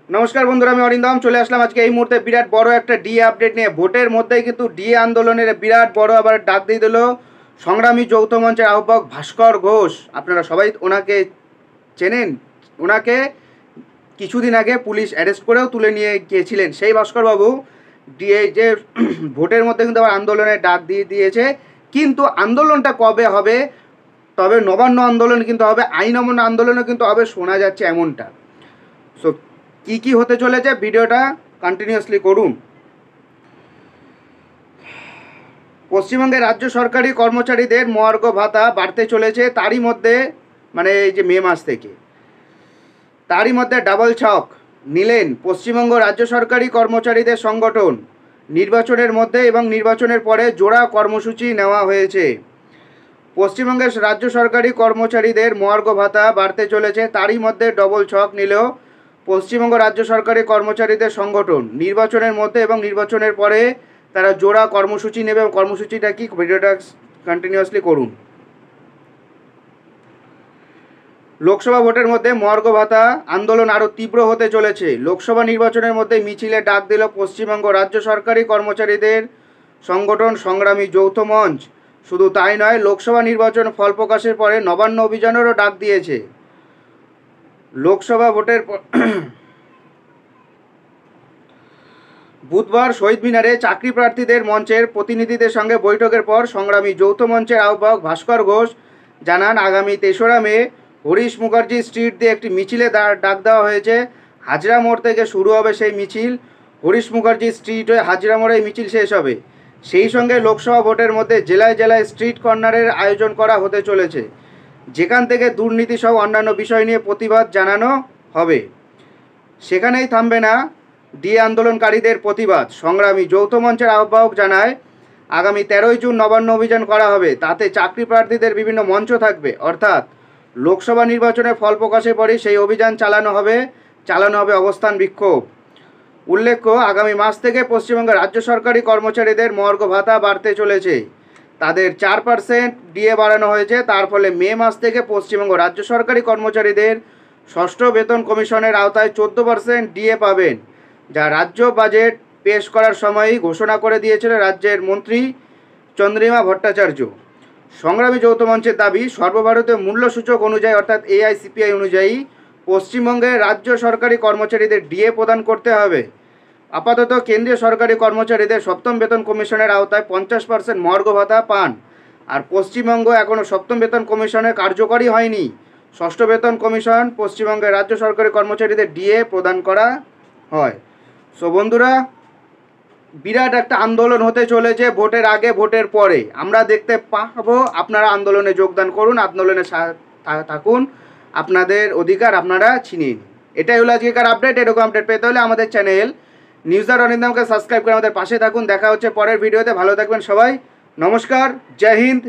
নমস্কার বন্ধুরা, আমি অরিন্দম চলে আসলাম আজকে এই মুহূর্তে বিরাট বড় একটা ডিএ আপডেট নিয়ে। ভোটের মধ্যেই কিন্তু ডিএ আন্দোলনের বিরাট বড় আবার ডাক দিয়ে দিল সংগ্রামী যৌথ মঞ্চের আহ্বায়ক ভাস্কর ঘোষ। আপনারা সবাই ওনাকে চেনেন। ওনাকে কিছুদিন আগে পুলিশ অ্যারেস্ট করেও তুলে নিয়ে গিয়েছিলেন। সেই ভাস্করবাবু ডিএ যে ভোটের মধ্যে কিন্তু আবার আন্দোলনের ডাক দিয়ে দিয়েছে। কিন্তু আন্দোলনটা কবে হবে, তবে নবান্ন আন্দোলন কিন্তু হবে, আইন অমান্য আন্দোলনও কিন্তু হবে শোনা যাচ্ছে এমনটা। সো কি কি হতে চলেছে ভিডিওটা কন্টিনিউয়াসলি করুন। পশ্চিমবঙ্গের রাজ্য সরকারি কর্মচারীদের মহার্ঘ ভাতা বাড়তে চলেছে, তারই মধ্যে মানে এই যে মে মাস থেকে, তারই মধ্যে ডাবল ছক নিলেন পশ্চিমবঙ্গ রাজ্য সরকারি কর্মচারীদের সংগঠন। নির্বাচনের মধ্যে এবং নির্বাচনের পরে জোড়া কর্মসূচি নেওয়া হয়েছে। পশ্চিমবঙ্গের রাজ্য সরকারি কর্মচারীদের মহার্ঘ ভাতা বাড়তে চলেছে, তারই মধ্যে ডবল ছক নিলেও পশ্চিমবঙ্গ রাজ্য সরকারি কর্মচারীদের সংগঠন। নির্বাচনের মধ্যে এবং নির্বাচনের পরে তারা জোড়া কর্মসূচি নেবে। কর্মসূচিটা কি, ভিডিওটা কন্টিনিউয়াসলি করুন। লোকসভা ভোটের মধ্যে মহার্ঘ ভাতা আন্দোলন আরও তীব্র হতে চলেছে। লোকসভা নির্বাচনের মধ্যে মিছিলে ডাক দিল পশ্চিমবঙ্গ রাজ্য সরকারি কর্মচারীদের সংগঠন সংগ্রামী যৌথ মঞ্চ। শুধু তাই নয়, লোকসভা নির্বাচন ফল প্রকাশের পরে নবান্ন অভিযানেরও ডাক দিয়েছে। লোকসভা ভোটের বুধবার শহীদ মিনারে চাকরি প্রার্থীদের মঞ্চের প্রতিনিধিদের সঙ্গে বৈঠকের পর সংগ্রামী যৌথ মঞ্চের আহ্বায়ক ভাস্কর ঘোষ জানান, আগামী 3রা মে হরিশ মুখার্জি স্ট্রিট দিয়ে একটি মিছিলে ডাক দেওয়া হয়েছে। হাজরা মোড় থেকে শুরু হবে সেই মিছিল। হরিশ মুখার্জি স্ট্রিট হয়ে হাজরা মোড়ে মিছিল শেষ হবে। সেই সঙ্গে লোকসভা ভোটের মধ্যে জেলায় জেলায় স্ট্রিট কর্নারের আয়োজন করা হতে চলেছে, যেখান থেকে দুর্নীতি সহ অন্যান্য বিষয় নিয়ে প্রতিবাদ জানানো হবে। সেখানেই থামবে না ডিএ আন্দোলনকারীদের প্রতিবাদ। সংগ্রামী যৌথ মঞ্চের আহ্বায়ক জানায়, আগামী 13ই জুন নবান্ন অভিযান করা হবে। তাতে চাকরি প্রার্থীদের বিভিন্ন মঞ্চ থাকবে, অর্থাৎ লোকসভা নির্বাচনের ফল প্রকাশের পরই সেই অভিযান চালানো হবে অবস্থান বিক্ষোভ। উল্লেখ্য, আগামী মাস থেকে পশ্চিমবঙ্গের রাজ্য সরকারি কর্মচারীদের মহার্ঘ ভাতা বাড়তে চলেছে। তাদের 4% ডিএ বাড়ানো হয়েছে। তার ফলে মে মাস থেকে পশ্চিমবঙ্গ রাজ্য সরকারি কর্মচারীদের ষষ্ঠ বেতন কমিশনের আওতায় 14% ডিএ পাবেন, যা রাজ্য বাজেট পেশ করার সময়ই ঘোষণা করে দিয়েছিলেন রাজ্যের মন্ত্রী চন্দ্রিমা ভট্টাচার্য। সংগ্রামী যৌথ মঞ্চের দাবি, সর্বভারতীয় মূল্যসূচক অনুযায়ী অর্থাৎ এআইসিপিআই অনুযায়ী পশ্চিমবঙ্গের রাজ্য সরকারি কর্মচারীদের ডিএ প্রদান করতে হবে। আপাতত কেন্দ্রীয় সরকারি কর্মচারীদের সপ্তম বেতন কমিশনের আওতায় 50% মহার্ঘ ভাতা পান। আর পশ্চিমবঙ্গ এখনও সপ্তম বেতন কমিশনের কার্যকরী হয়নি। ষষ্ঠ বেতন কমিশন পশ্চিমবঙ্গের রাজ্য সরকারি কর্মচারীদের ডিএ প্রদান করা হয়। সো বন্ধুরা, বিরাট একটা আন্দোলন হতে চলেছে ভোটের আগে ভোটের পরে। আমরা দেখতে পাবো। আপনারা আন্দোলনে যোগদান করুন, আন্দোলনে থাকুন, আপনাদের অধিকার আপনারা ছিনিয়ে নিন। এটাই হলো আজকের আপডেট। এরকম আপডেট পেতে হলে আমাদের চ্যানেল নিউজার অরিন্দমকে সাবস্ক্রাইব করে আমাদের পাশে থাকুন। দেখা হচ্ছে পরের ভিডিওতে। ভালো থাকবেন সবাই। নমস্কার, জয় হিন্দ।